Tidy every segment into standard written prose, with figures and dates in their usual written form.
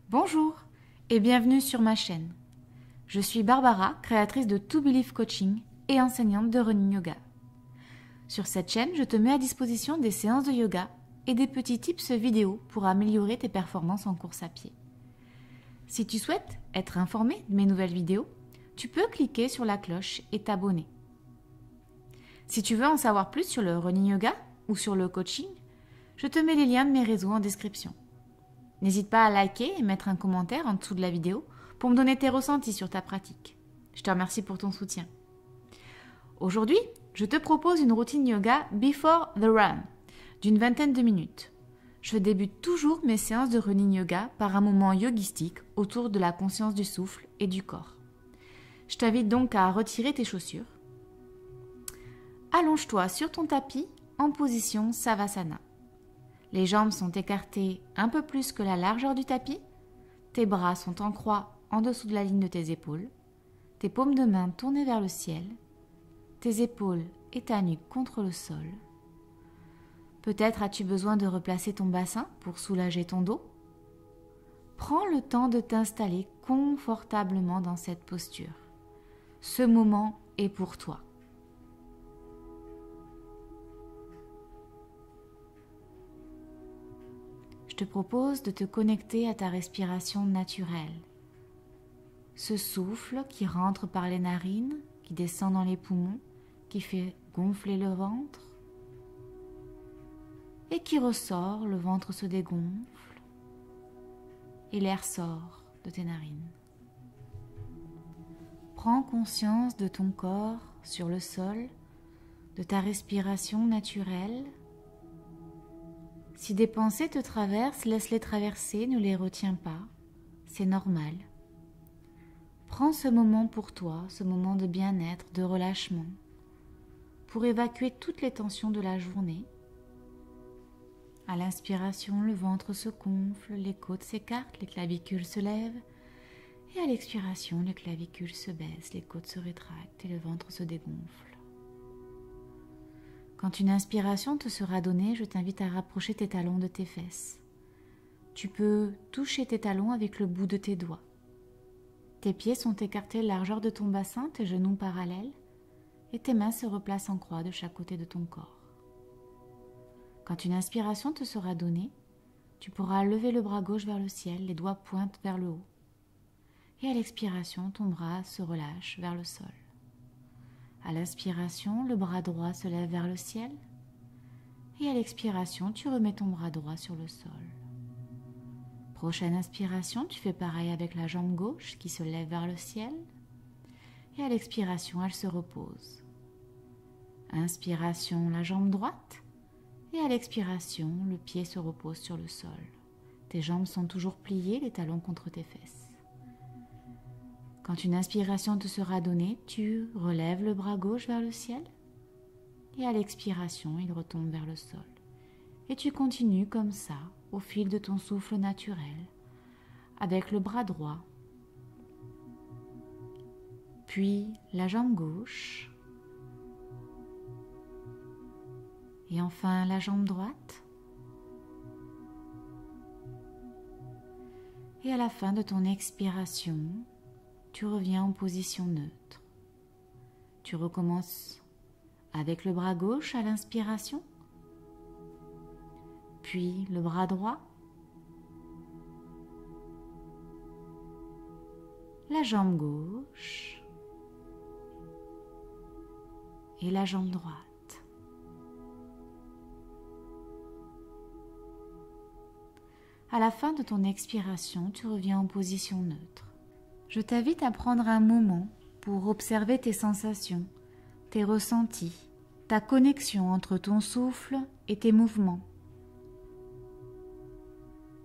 Bonjour et bienvenue sur ma chaîne. Je suis Barbara, créatrice de To Believe Coaching et enseignante de Running Yoga. Sur cette chaîne, je te mets à disposition des séances de yoga et des petits tips vidéo pour améliorer tes performances en course à pied. Si tu souhaites être informé de mes nouvelles vidéos, tu peux cliquer sur la cloche et t'abonner. Si tu veux en savoir plus sur le running yoga ou sur le coaching, je te mets les liens de mes réseaux en description. N'hésite pas à liker et mettre un commentaire en dessous de la vidéo pour me donner tes ressentis sur ta pratique. Je te remercie pour ton soutien. Aujourd'hui, je te propose une routine yoga Before the Run d'une 20aine de minutes. Je débute toujours mes séances de running yoga par un moment yogistique autour de la conscience du souffle et du corps. Je t'invite donc à retirer tes chaussures. Allonge-toi sur ton tapis en position Savasana. Les jambes sont écartées un peu plus que la largeur du tapis. Tes bras sont en croix en dessous de la ligne de tes épaules. Tes paumes de main tournées vers le ciel. Tes épaules et ta nuque contre le sol. Peut-être as-tu besoin de replacer ton bassin pour soulager ton dos. Prends le temps de t'installer confortablement dans cette posture. Ce moment est pour toi. Je te propose de te connecter à ta respiration naturelle. Ce souffle qui rentre par les narines, qui descend dans les poumons, qui fait gonfler le ventre et qui ressort, le ventre se dégonfle et l'air sort de tes narines. Prends conscience de ton corps sur le sol, de ta respiration naturelle. Si des pensées te traversent, laisse-les traverser, ne les retiens pas, c'est normal. Prends ce moment pour toi, ce moment de bien-être, de relâchement, pour évacuer toutes les tensions de la journée. À l'inspiration, le ventre se gonfle, les côtes s'écartent, les clavicules se lèvent, et à l'expiration, les clavicules se baissent, les côtes se rétractent et le ventre se dégonfle. Quand une inspiration te sera donnée, je t'invite à rapprocher tes talons de tes fesses. Tu peux toucher tes talons avec le bout de tes doigts. Tes pieds sont écartés largeur de ton bassin, tes genoux parallèles, et tes mains se replacent en croix de chaque côté de ton corps. Quand une inspiration te sera donnée, tu pourras lever le bras gauche vers le ciel, les doigts pointent vers le haut. Et à l'expiration, ton bras se relâche vers le sol. À l'inspiration, le bras droit se lève vers le ciel. Et à l'expiration, tu remets ton bras droit sur le sol. Prochaine inspiration, tu fais pareil avec la jambe gauche qui se lève vers le ciel. Et à l'expiration, elle se repose. Inspiration, la jambe droite. Et à l'expiration, le pied se repose sur le sol. Tes jambes sont toujours pliées, les talons contre tes fesses. Quand une inspiration te sera donnée, tu relèves le bras gauche vers le ciel et à l'expiration, il retombe vers le sol. Et tu continues comme ça, au fil de ton souffle naturel, avec le bras droit, puis la jambe gauche, et enfin la jambe droite. Et à la fin de ton expiration, tu reviens en position neutre. Tu recommences avec le bras gauche à l'inspiration, puis le bras droit, la jambe gauche et la jambe droite. À la fin de ton expiration, tu reviens en position neutre. Je t'invite à prendre un moment pour observer tes sensations, tes ressentis, ta connexion entre ton souffle et tes mouvements.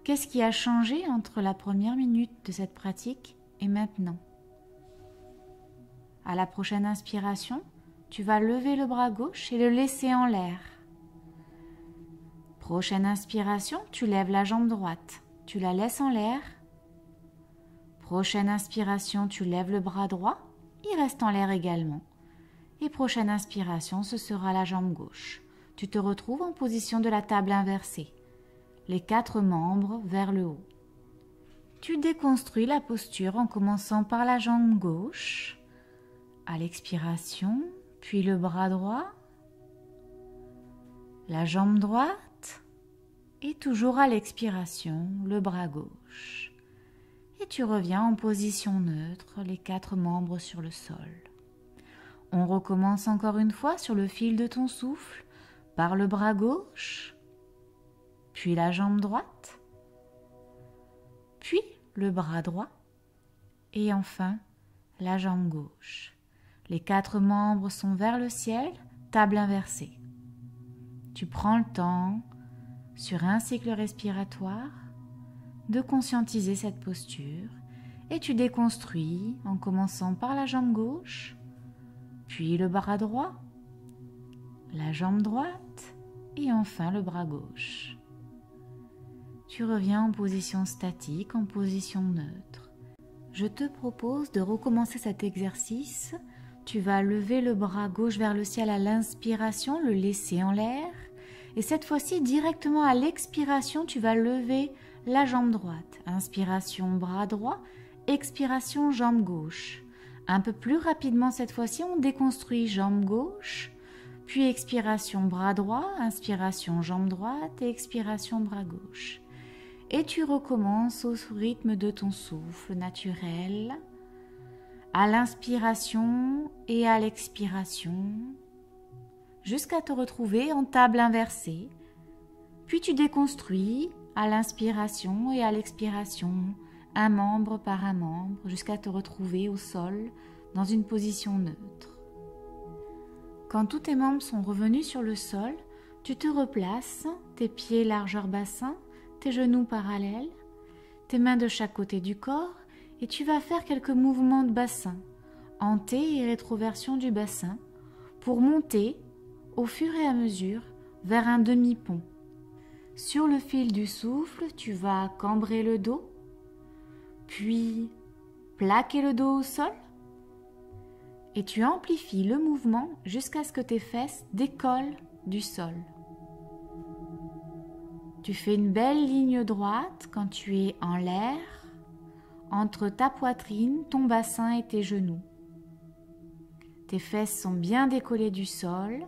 Qu'est-ce qui a changé entre la première minute de cette pratique et maintenant? À la prochaine inspiration, tu vas lever le bras gauche et le laisser en l'air. Prochaine inspiration, tu lèves la jambe droite, tu la laisses en l'air. Prochaine inspiration, tu lèves le bras droit, il reste en l'air également. Et prochaine inspiration, ce sera la jambe gauche. Tu te retrouves en position de la table inversée. Les 4 membres vers le haut. Tu déconstruis la posture en commençant par la jambe gauche, à l'expiration, puis le bras droit, la jambe droite et toujours à l'expiration, le bras gauche. Et tu reviens en position neutre, les 4 membres sur le sol. On recommence encore une fois sur le fil de ton souffle, par le bras gauche, puis la jambe droite, puis le bras droit et enfin la jambe gauche. Les 4 membres sont vers le ciel, table inversée. Tu prends le temps, sur un cycle respiratoire, de conscientiser cette posture et tu déconstruis en commençant par la jambe gauche, puis le bras droit, la jambe droite et enfin le bras gauche. Tu reviens en position statique, en position neutre. Je te propose de recommencer cet exercice. Tu vas lever le bras gauche vers le ciel à l'inspiration, le laisser en l'air. Et cette fois-ci, directement à l'expiration, tu vas lever la jambe droite. Inspiration, bras droit. Expiration, jambe gauche. Un peu plus rapidement cette fois-ci, on déconstruit jambe gauche. Puis expiration, bras droit. Inspiration, jambe droite. Et expiration, bras gauche. Et tu recommences au rythme de ton souffle naturel, à l'inspiration et à l'expiration, jusqu'à te retrouver en table inversée. Puis tu déconstruis à l'inspiration et à l'expiration, un membre par un membre, jusqu'à te retrouver au sol dans une position neutre. Quand tous tes membres sont revenus sur le sol, tu te replaces, tes pieds largeur bassin, tes genoux parallèles, tes mains de chaque côté du corps et tu vas faire quelques mouvements de bassin, hanté et rétroversion du bassin pour monter au fur et à mesure vers un demi-pont. Sur le fil du souffle, tu vas cambrer le dos, puis plaquer le dos au sol et tu amplifies le mouvement jusqu'à ce que tes fesses décollent du sol. Tu fais une belle ligne droite quand tu es en l'air, entre ta poitrine, ton bassin et tes genoux. Tes fesses sont bien décollées du sol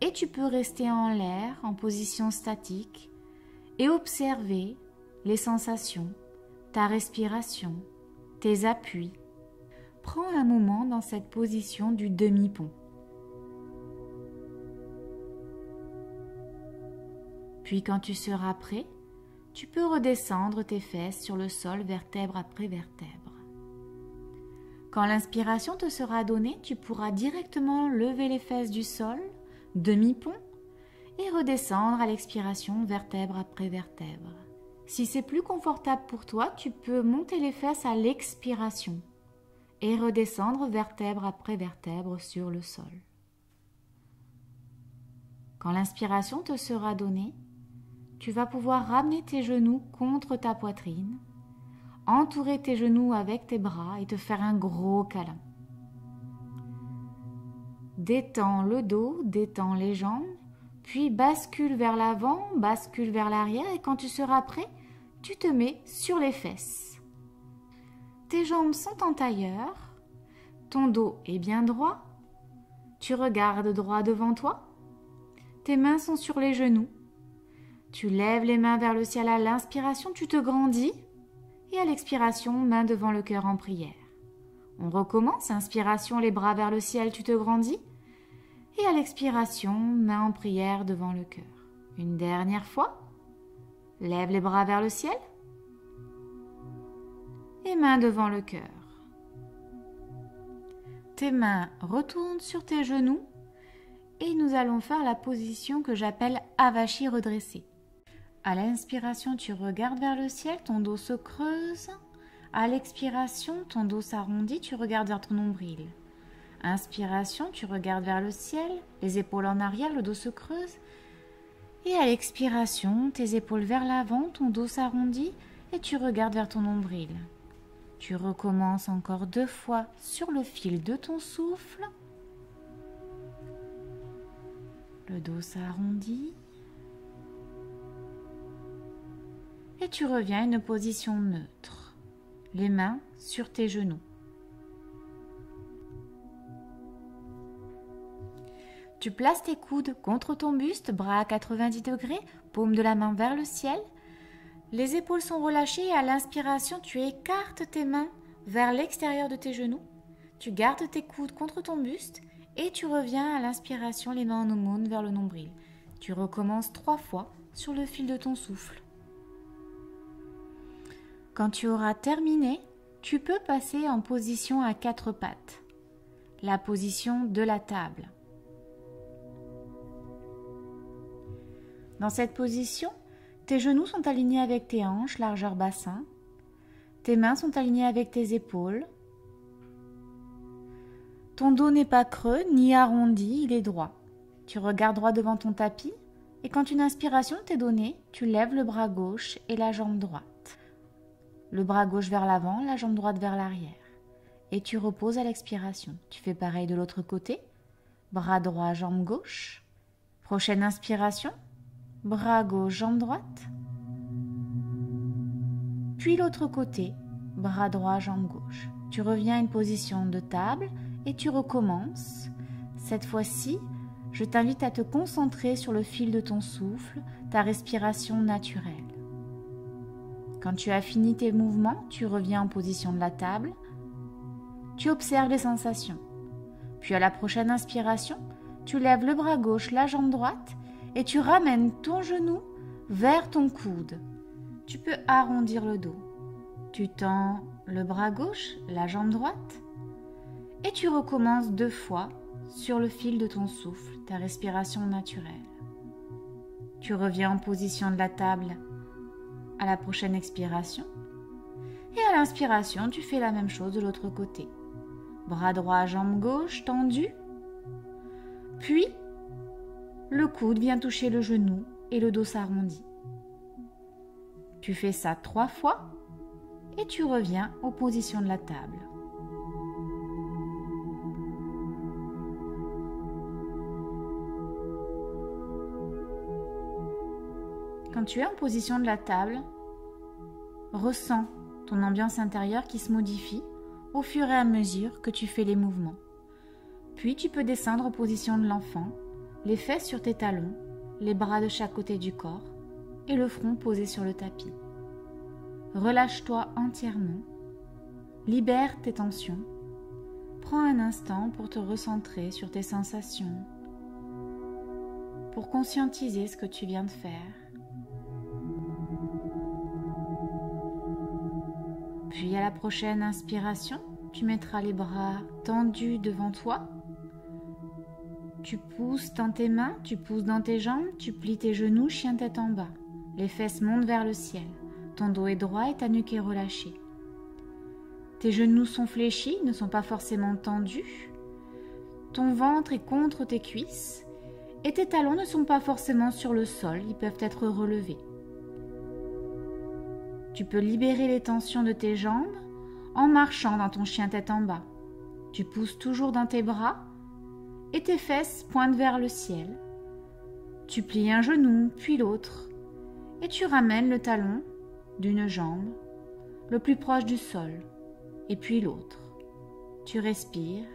et tu peux rester en l'air en position statique et observer les sensations, ta respiration, tes appuis. Prends un moment dans cette position du demi-pont. Puis quand tu seras prêt, tu peux redescendre tes fesses sur le sol vertèbre après vertèbre. Quand l'inspiration te sera donnée, tu pourras directement lever les fesses du sol, demi-pont, et redescendre à l'expiration vertèbre après vertèbre. Si c'est plus confortable pour toi, tu peux monter les fesses à l'expiration et redescendre vertèbre après vertèbre sur le sol. Quand l'inspiration te sera donnée, tu vas pouvoir ramener tes genoux contre ta poitrine, entourer tes genoux avec tes bras et te faire un gros câlin. Détends le dos, détends les jambes, puis bascule vers l'avant, bascule vers l'arrière et quand tu seras prêt, tu te mets sur les fesses. Tes jambes sont en tailleur, ton dos est bien droit, tu regardes droit devant toi, tes mains sont sur les genoux. Tu lèves les mains vers le ciel à l'inspiration, tu te grandis et à l'expiration, main devant le cœur en prière. On recommence, inspiration, les bras vers le ciel, tu te grandis et à l'expiration, main en prière devant le cœur. Une dernière fois, lève les bras vers le ciel et main devant le cœur. Tes mains retournent sur tes genoux et nous allons faire la position que j'appelle avachi redressé. À l'inspiration, tu regardes vers le ciel, ton dos se creuse. À l'expiration, ton dos s'arrondit, tu regardes vers ton nombril. Inspiration, tu regardes vers le ciel, les épaules en arrière, le dos se creuse. Et à l'expiration, tes épaules vers l'avant, ton dos s'arrondit et tu regardes vers ton nombril. Tu recommences encore 2 fois sur le fil de ton souffle. Le dos s'arrondit. Et tu reviens à une position neutre. les mains sur tes genoux. Tu places tes coudes contre ton buste, bras à 90 degrés, paume de la main vers le ciel. Les épaules sont relâchées et à l'inspiration, tu écartes tes mains vers l'extérieur de tes genoux. Tu gardes tes coudes contre ton buste et tu reviens à l'inspiration, les mains en aumône vers le nombril. Tu recommences 3 fois sur le fil de ton souffle. Quand tu auras terminé, tu peux passer en position à 4 pattes, la position de la table. Dans cette position, tes genoux sont alignés avec tes hanches, largeur bassin. Tes mains sont alignées avec tes épaules. Ton dos n'est pas creux ni arrondi, il est droit. Tu regardes droit devant ton tapis et quand une inspiration t'est donnée, tu lèves le bras gauche et la jambe droite. Le bras gauche vers l'avant, la jambe droite vers l'arrière. Et tu reposes à l'expiration. Tu fais pareil de l'autre côté. Bras droit, jambe gauche. Prochaine inspiration. Bras gauche, jambe droite. Puis l'autre côté, bras droit, jambe gauche. Tu reviens à une position de table et tu recommences. Cette fois-ci, je t'invite à te concentrer sur le fil de ton souffle, ta respiration naturelle. Quand tu as fini tes mouvements, tu reviens en position de la table. Tu observes les sensations. Puis à la prochaine inspiration, tu lèves le bras gauche, la jambe droite et tu ramènes ton genou vers ton coude. Tu peux arrondir le dos. Tu tends le bras gauche, la jambe droite et tu recommences 2 fois sur le fil de ton souffle, ta respiration naturelle. Tu reviens en position de la table à la prochaine expiration et à l'inspiration, tu fais la même chose de l'autre côté. Bras droit, jambe gauche tendue. Puis, le coude vient toucher le genou et le dos s'arrondit. Tu fais ça 3 fois et tu reviens aux positions de la table. Quand tu es en position de la table, ressens ton ambiance intérieure qui se modifie au fur et à mesure que tu fais les mouvements. Puis tu peux descendre en position de l'enfant, les fesses sur tes talons, les bras de chaque côté du corps et le front posé sur le tapis. Relâche-toi entièrement, libère tes tensions, prends un instant pour te recentrer sur tes sensations, pour conscientiser ce que tu viens de faire. Puis à la prochaine inspiration, tu mettras les bras tendus devant toi. Tu pousses dans tes mains, tu pousses dans tes jambes, tu plies tes genoux, chien tête en bas. Les fesses montent vers le ciel. Ton dos est droit et ta nuque est relâchée. Tes genoux sont fléchis, ne sont pas forcément tendus. Ton ventre est contre tes cuisses et tes talons ne sont pas forcément sur le sol, ils peuvent être relevés. Tu peux libérer les tensions de tes jambes en marchant dans ton chien tête en bas. Tu pousses toujours dans tes bras et tes fesses pointent vers le ciel. Tu plies un genou, puis l'autre, et tu ramènes le talon d'une jambe le plus proche du sol, et puis l'autre. Tu respires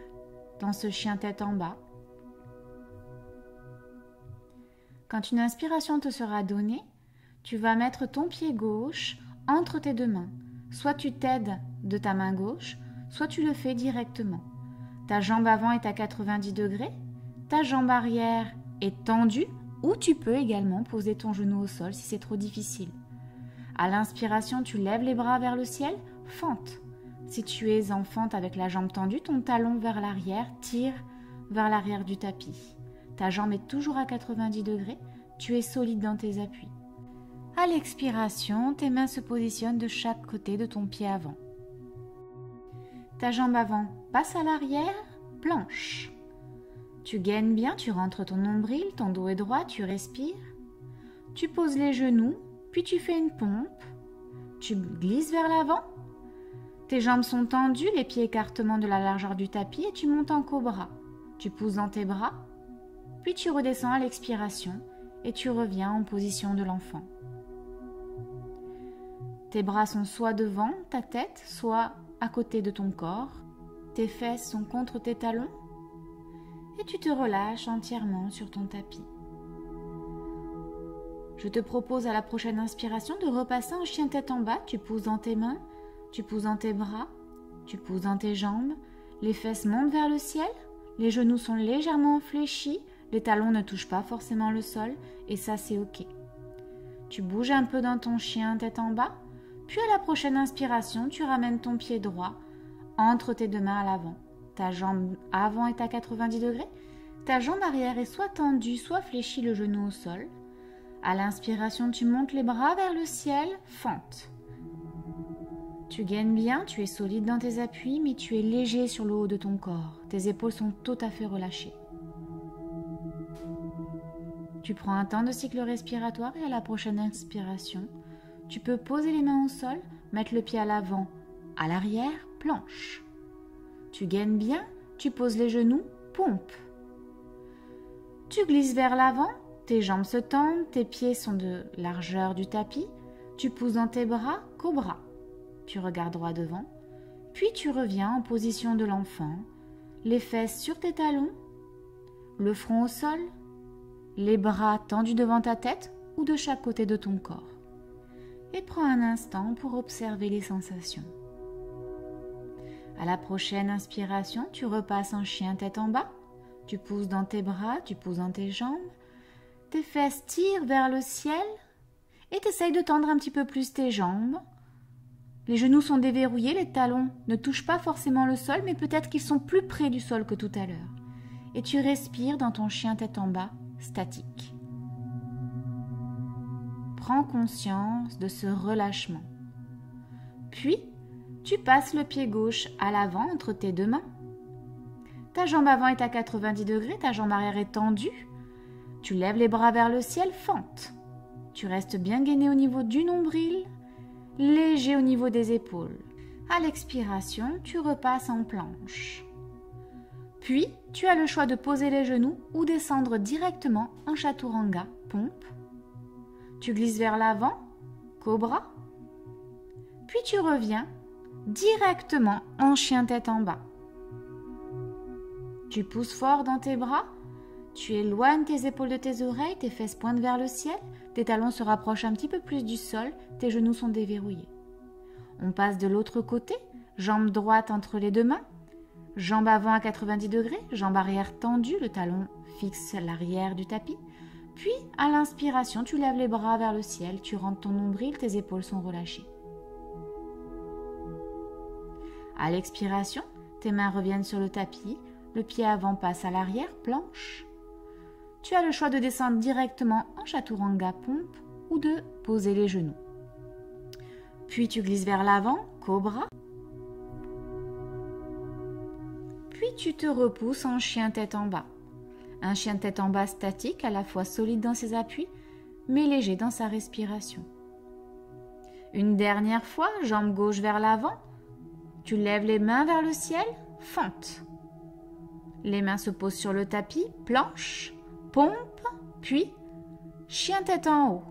dans ce chien tête en bas. Quand une inspiration te sera donnée, tu vas mettre ton pied gauche entre tes 2 mains. Soit tu t'aides de ta main gauche, soit tu le fais directement. Ta jambe avant est à 90 degrés, ta jambe arrière est tendue, ou tu peux également poser ton genou au sol si c'est trop difficile. À l'inspiration, tu lèves les bras vers le ciel, fente. Si tu es en fente avec la jambe tendue, ton talon vers l'arrière tire vers l'arrière du tapis. Ta jambe est toujours à 90 degrés, tu es solide dans tes appuis. À l'expiration, tes mains se positionnent de chaque côté de ton pied avant. Ta jambe avant passe à l'arrière, planche. Tu gaines bien, tu rentres ton nombril, ton dos est droit, tu respires. Tu poses les genoux, puis tu fais une pompe. Tu glisses vers l'avant. Tes jambes sont tendues, les pieds écartement de la largeur du tapis et tu montes en cobra. Tu pousses dans tes bras, puis tu redescends à l'expiration et tu reviens en position de l'enfant. Tes bras sont soit devant ta tête, soit à côté de ton corps. Tes fesses sont contre tes talons et tu te relâches entièrement sur ton tapis. Je te propose à la prochaine inspiration de repasser en chien tête en bas. Tu pousses dans tes mains, tu pousses dans tes bras, tu pousses dans tes jambes. Les fesses montent vers le ciel, les genoux sont légèrement fléchis, les talons ne touchent pas forcément le sol et ça c'est ok. Tu bouges un peu dans ton chien tête en bas, puis à la prochaine inspiration, tu ramènes ton pied droit entre tes deux mains à l'avant. Ta jambe avant est à 90 degrés, ta jambe arrière est soit tendue, soit fléchie, le genou au sol. À l'inspiration, tu montes les bras vers le ciel, fente. Tu gaines bien, tu es solide dans tes appuis, mais tu es léger sur le haut de ton corps. Tes épaules sont tout à fait relâchées. Tu prends un temps de cycle respiratoire et à la prochaine inspiration, tu peux poser les mains au sol, mettre le pied à l'avant, à l'arrière, planche. Tu gaines bien, tu poses les genoux, pompe. Tu glisses vers l'avant, tes jambes se tendent, tes pieds sont de largeur du tapis, tu pousses dans tes bras, cobra. Tu regardes droit devant, puis tu reviens en position de l'enfant, les fesses sur tes talons, le front au sol, les bras tendus devant ta tête ou de chaque côté de ton corps. Et prends un instant pour observer les sensations. À la prochaine inspiration, tu repasses en chien tête en bas, tu pousses dans tes bras, tu pousses dans tes jambes, tes fesses tirent vers le ciel et tu essayes de tendre un petit peu plus tes jambes. Les genoux sont déverrouillés, les talons ne touchent pas forcément le sol, mais peut-être qu'ils sont plus près du sol que tout à l'heure. Et tu respires dans ton chien tête en bas, statique. Prends conscience de ce relâchement. Puis, tu passes le pied gauche à l'avant entre tes deux mains. Ta jambe avant est à 90 degrés, ta jambe arrière est tendue. Tu lèves les bras vers le ciel, fente. Tu restes bien gainé au niveau du nombril, léger au niveau des épaules. À l'expiration, tu repasses en planche. Puis, tu as le choix de poser les genoux ou descendre directement en chaturanga, pompe. Tu glisses vers l'avant, cobra. Puis tu reviens directement en chien tête en bas. Tu pousses fort dans tes bras. Tu éloignes tes épaules de tes oreilles, tes fesses pointent vers le ciel, tes talons se rapprochent un petit peu plus du sol, tes genoux sont déverrouillés. On passe de l'autre côté, jambe droite entre les deux mains, jambe avant à 90 degrés, jambe arrière tendue, le talon fixe l'arrière du tapis. Puis, à l'inspiration, tu lèves les bras vers le ciel, tu rentres ton nombril, tes épaules sont relâchées. À l'expiration, tes mains reviennent sur le tapis, le pied avant passe à l'arrière, planche. Tu as le choix de descendre directement en chaturanga, pompe, ou de poser les genoux. Puis tu glisses vers l'avant, cobra. Puis tu te repousses en chien tête en bas. Un chien tête en bas statique, à la fois solide dans ses appuis, mais léger dans sa respiration. Une dernière fois, jambe gauche vers l'avant. Tu lèves les mains vers le ciel, fente. Les mains se posent sur le tapis, planche, pompe, puis chien tête en haut.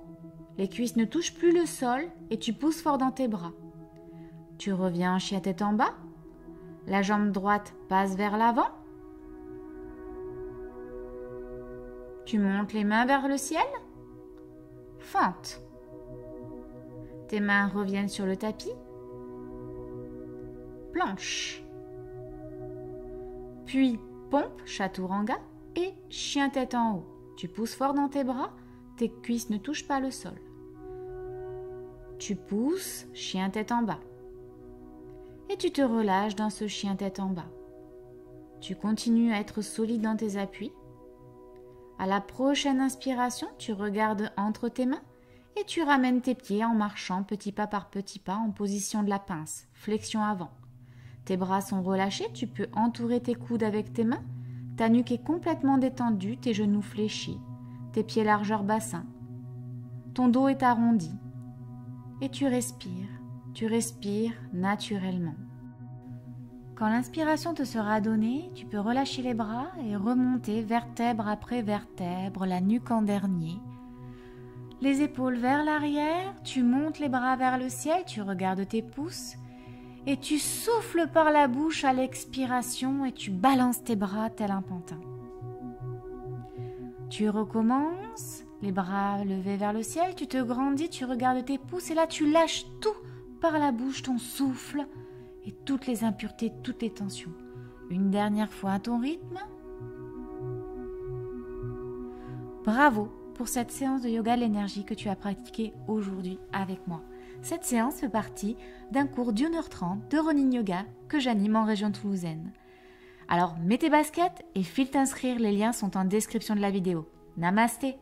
Les cuisses ne touchent plus le sol et tu pousses fort dans tes bras. Tu reviens en chien tête en bas. La jambe droite passe vers l'avant. Tu montes les mains vers le ciel. Fente. Tes mains reviennent sur le tapis. Planche. Puis pompe, chaturanga et chien tête en haut. Tu pousses fort dans tes bras, tes cuisses ne touchent pas le sol. Tu pousses, chien tête en bas. Et tu te relâches dans ce chien tête en bas. Tu continues à être solide dans tes appuis. À la prochaine inspiration, tu regardes entre tes mains et tu ramènes tes pieds en marchant petit pas par petit pas en position de la pince, flexion avant. Tes bras sont relâchés, tu peux entourer tes coudes avec tes mains. Ta nuque est complètement détendue, tes genoux fléchis, tes pieds largeur bassin. Ton dos est arrondi. Et tu respires naturellement. Quand l'inspiration te sera donnée, tu peux relâcher les bras et remonter vertèbre après vertèbre, la nuque en dernier. Les épaules vers l'arrière, tu montes les bras vers le ciel, tu regardes tes pouces et tu souffles par la bouche à l'expiration et tu balances tes bras tel un pantin. Tu recommences, les bras levés vers le ciel, tu te grandis, tu regardes tes pouces et là tu lâches tout par la bouche, ton souffle et toutes les impuretés, toutes les tensions. Une dernière fois à ton rythme. Bravo pour cette séance de yoga de l'énergie que tu as pratiquée aujourd'hui avec moi. Cette séance fait partie d'un cours d'1h30 de Running Yoga que j'anime en région toulousaine. Alors mets tes baskets et file t'inscrire, les liens sont en description de la vidéo. Namasté!